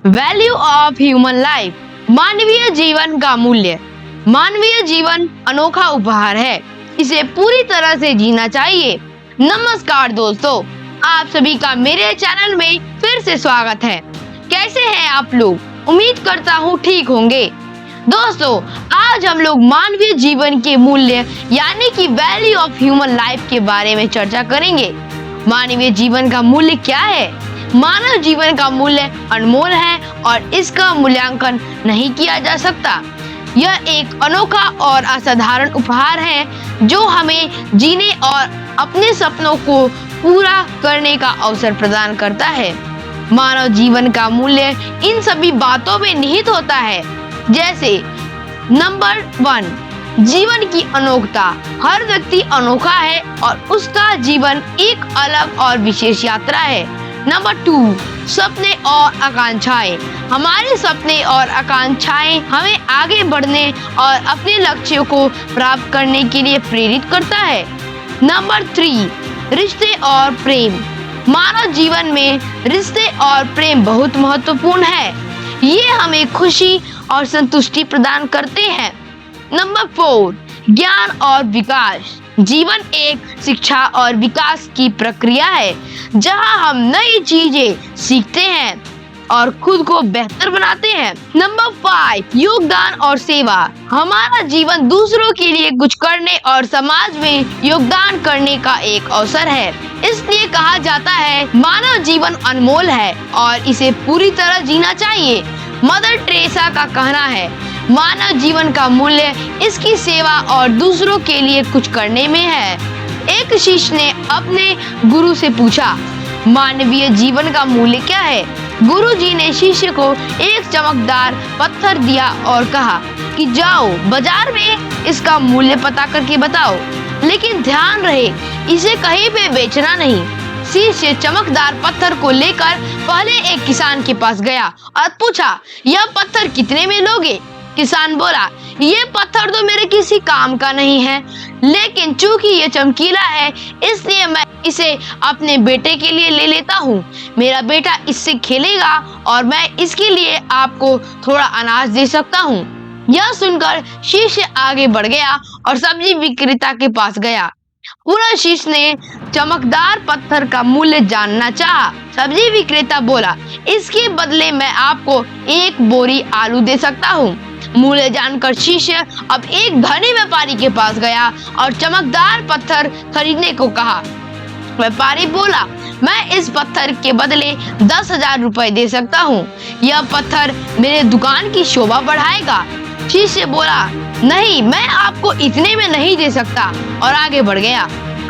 Value of human life, मानवीय जीवन का मूल्य। मानवीय जीवन अनोखा उपहार है, इसे पूरी तरह से जीना चाहिए। नमस्कार दोस्तों, आप सभी का मेरे चैनल में फिर से स्वागत है। कैसे हैं आप लोग? उम्मीद करता हूँ ठीक होंगे। दोस्तों, आज हम लोग मानवीय जीवन के मूल्य यानी कि वैल्यू ऑफ ह्यूमन लाइफ के बारे में चर्चा करेंगे। मानवीय जीवन का मूल्य क्या है? मानव जीवन का मूल्य अनमोल है और इसका मूल्यांकन नहीं किया जा सकता। यह एक अनोखा और असाधारण उपहार है जो हमें जीने और अपने सपनों को पूरा करने का अवसर प्रदान करता है। मानव जीवन का मूल्य इन सभी बातों में निहित होता है, जैसे नंबर 1, जीवन की अनोखता। हर व्यक्ति अनोखा है और उसका जीवन एक अलग और विशेष यात्रा है। नंबर 2, सपने और आकांक्षाएं। हमारे सपने और आकांक्षाएं हमें आगे बढ़ने और अपने लक्ष्यों को प्राप्त करने के लिए प्रेरित करता है। नंबर 3, रिश्ते और प्रेम। मानव जीवन में रिश्ते और प्रेम बहुत महत्वपूर्ण है। ये हमें खुशी और संतुष्टि प्रदान करते हैं। नंबर 4, ज्ञान और विकास। जीवन एक शिक्षा और विकास की प्रक्रिया है जहां हम नई चीजें सीखते हैं और खुद को बेहतर बनाते हैं। नंबर 5, योगदान और सेवा। हमारा जीवन दूसरों के लिए कुछ करने और समाज में योगदान करने का एक अवसर है। इसलिए कहा जाता है मानव जीवन अनमोल है और इसे पूरी तरह जीना चाहिए। मदर टेरेसा का कहना है, मानव जीवन का मूल्य इसकी सेवा और दूसरों के लिए कुछ करने में है। एक शिष्य ने अपने गुरु से पूछा, मानवीय जीवन का मूल्य क्या है? गुरुजी ने शिष्य को एक चमकदार पत्थर दिया और कहा कि जाओ बाजार में इसका मूल्य पता करके बताओ, लेकिन ध्यान रहे इसे कहीं पे बेचना नहीं। शिष्य चमकदार पत्थर को लेकर पहले एक किसान के पास गया और पूछा, यह पत्थर कितने में लोगे? किसान बोला, ये पत्थर तो मेरे किसी काम का नहीं है, लेकिन चूंकि ये चमकीला है इसलिए मैं इसे अपने बेटे के लिए ले लेता हूँ। मेरा बेटा इससे खेलेगा और मैं इसके लिए आपको थोड़ा अनाज दे सकता हूँ। यह सुनकर शिष्य आगे बढ़ गया और सब्जी विक्रेता के पास गया। पूरा शिष्य ने चमकदार पत्थर का मूल्य जानना चाहा। सब्जी विक्रेता बोला, इसके बदले मैं आपको 1 बोरी आलू दे सकता हूँ। मूल्य जानकर शिष्य अब एक धनी व्यापारी के पास गया और चमकदार पत्थर खरीदने को कहा। व्यापारी बोला, मैं इस पत्थर के बदले 10,000 रुपए दे सकता हूँ। यह पत्थर मेरे दुकान की शोभा बढ़ाएगा। शिष्य बोला, नहीं, मैं आपको इतने में नहीं दे सकता, और आगे बढ़ गया।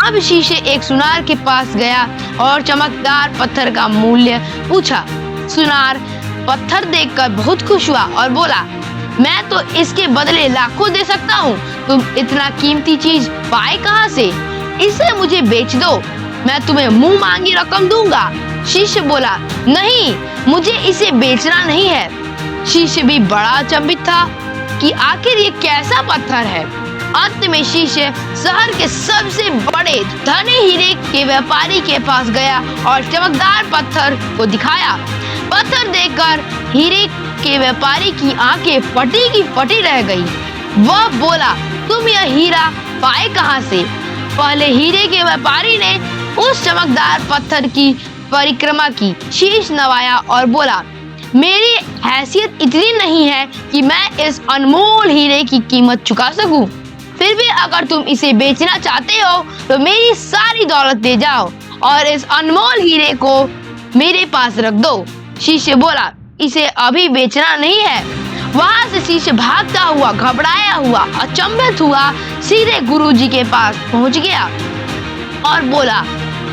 अब शिष्य एक सुनार के पास गया और चमकदार पत्थर का मूल्य पूछा। सुनार पत्थर देखकर बहुत खुश हुआ और बोला, मैं तो इसके बदले लाखों दे सकता हूँ। तुम इतना कीमती चीज पाए कहाँ से? इसे मुझे बेच दो, मैं तुम्हें मुंह मांगी रकम दूंगा। शिष्य बोला, नहीं, मुझे इसे बेचना नहीं है। शिष्य भी बड़ा अचंभित था कि आखिर ये कैसा पत्थर है। अंत में शिष्य शहर के सबसे बड़े धनी हीरे के व्यापारी के पास गया और चमकदार पत्थर को दिखाया। पत्थर देखकर हीरे के व्यापारी की आंखें फटी की फटी रह गई। वह बोला, तुम यह हीरा पाए कहाँ से? पहले हीरे के व्यापारी ने उस चमकदार पत्थर की परिक्रमा की, शीश नवाया और बोला, मेरी हैसियत इतनी नहीं है कि मैं इस अनमोल हीरे की कीमत चुका सकूं। फिर भी अगर तुम इसे बेचना चाहते हो तो मेरी सारी दौलत दे जाओ और इस अनमोल हीरे को मेरे पास रख दो। शिष्य बोला, इसे अभी बेचना नहीं है। वहां से शिष्य भागता हुआ, घबराया हुआ, अचंभित हुआ, सीधे गुरुजी के पास पहुंच गया और बोला,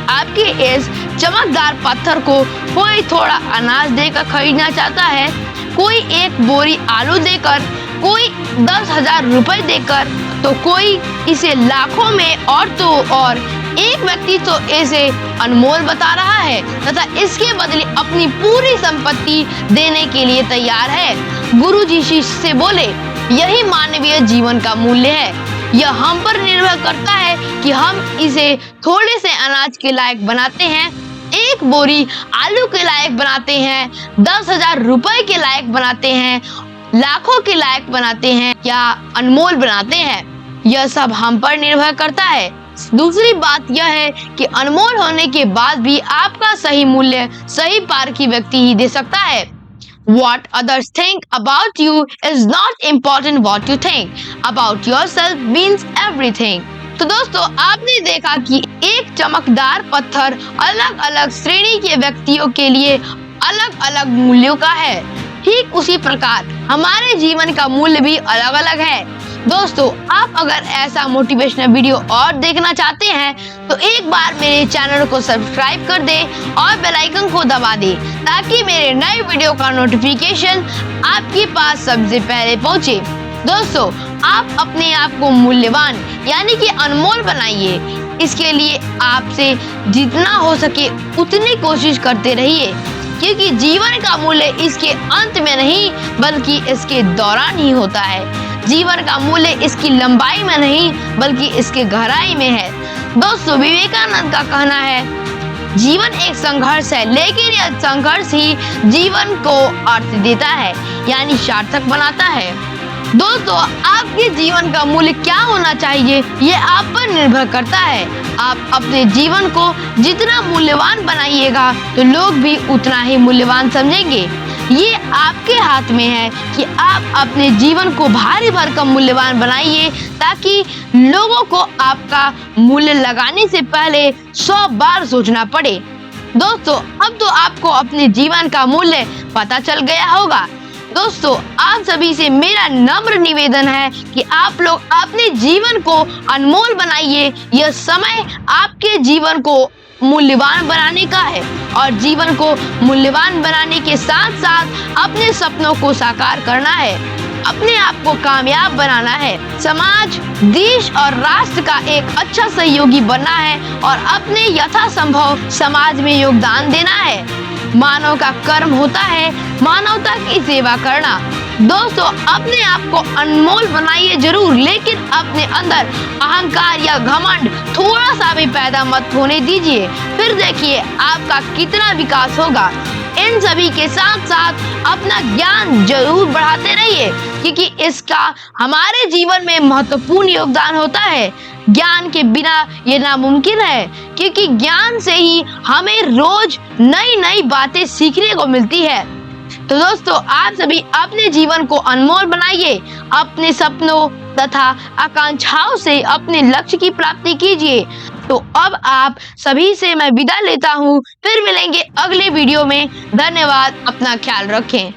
आपके इस चमकदार पत्थर को कोई थोड़ा अनाज देकर खरीदना चाहता है, कोई 1 बोरी आलू देकर, कोई 10,000 रुपए देकर, तो कोई इसे लाखों में, और एक व्यक्ति तो इसे अनमोल बता रहा है तथा इसके बदले अपनी पूरी संपत्ति देने के लिए तैयार है। गुरुजी शिष्य से बोले, यही मानवीय जीवन का मूल्य है। यह हम पर निर्भर करता है कि हम इसे थोड़े से अनाज के लायक बनाते हैं एक बोरी आलू के लायक बनाते हैं, 10,000 रुपए के लायक बनाते हैं, लाखों के लायक बनाते हैं या अनमोल बनाते हैं, यह सब हम पर निर्भर करता है। दूसरी बात यह है कि अनमोल होने के बाद भी आपका सही मूल्य सही पारखी व्यक्ति ही दे सकता है। What others think about you is not important. What you think about yourself means everything. तो दोस्तों, आपने देखा कि एक चमकदार पत्थर अलग अलग श्रेणी के व्यक्तियों के लिए अलग अलग मूल्यों का है। ठीक उसी प्रकार हमारे जीवन का मूल्य भी अलग अलग है। दोस्तों, आप अगर ऐसा मोटिवेशनल वीडियो और देखना चाहते हैं तो एक बार मेरे चैनल को सब्सक्राइब कर दें और बेल आइकन को दबा दें ताकि मेरे नए वीडियो का नोटिफिकेशन आपके पास सबसे पहले पहुंचे। दोस्तों, आप अपने आप को मूल्यवान यानी कि अनमोल बनाइए। इसके लिए आपसे जितना हो सके उतनी कोशिश करते रहिए, क्योंकि जीवन का मूल्य इसके अंत में नहीं बल्कि इसके दौरान ही होता है। जीवन का मूल्य इसकी लंबाई में नहीं बल्कि इसके गहराई में है। दोस्तों, विवेकानंद का कहना है, जीवन एक संघर्ष है, लेकिन यह संघर्ष ही जीवन को अर्थ देता है यानी सार्थक बनाता है। दोस्तों, आपके जीवन का मूल्य क्या होना चाहिए ये आप पर निर्भर करता है। आप अपने जीवन को जितना मूल्यवान बनाइएगा तो लोग भी उतना ही मूल्यवान समझेंगे। ये आपके हाथ में है कि आप अपने जीवन को भारी भरकम मूल्यवान बनाइए ताकि लोगों को आपका मूल्य लगाने से पहले 100 बार सोचना पड़े। दोस्तों, अब तो आपको अपने जीवन का मूल्य पता चल गया होगा। दोस्तों, आप सभी से मेरा नम्र निवेदन है कि आप लोग अपने जीवन को अनमोल बनाइए। यह समय आपके जीवन को मूल्यवान बनाने का है और जीवन को मूल्यवान बनाने के साथ साथ अपने सपनों को साकार करना है, अपने आप को कामयाब बनाना है, समाज, देश और राष्ट्र का एक अच्छा सहयोगी बनना है और अपने यथासंभव समाज में योगदान देना है। मानव का कर्म होता है मानवता की सेवा करना। दोस्तों, अपने आप को अनमोल बनाइए जरूर, लेकिन अपने अंदर अहंकार या घमंड थोड़ा सा भी पैदा मत होने दीजिए। फिर देखिए आपका कितना विकास होगा। इन सभी के साथ साथ अपना ज्ञान जरूर बढ़ाते रहिए, क्योंकि इसका हमारे जीवन में महत्वपूर्ण योगदान होता है। ज्ञान के बिना ये नामुमकिन है, क्योंकि ज्ञान से ही हमें रोज नई नई बातें सीखने को मिलती है। तो दोस्तों, आप सभी अपने जीवन को अनमोल बनाइए, अपने सपनों तथा आकांक्षाओं से अपने लक्ष्य की प्राप्ति कीजिए। तो अब आप सभी से मैं विदा लेता हूँ, फिर मिलेंगे अगले वीडियो में। धन्यवाद, अपना ख्याल रखें।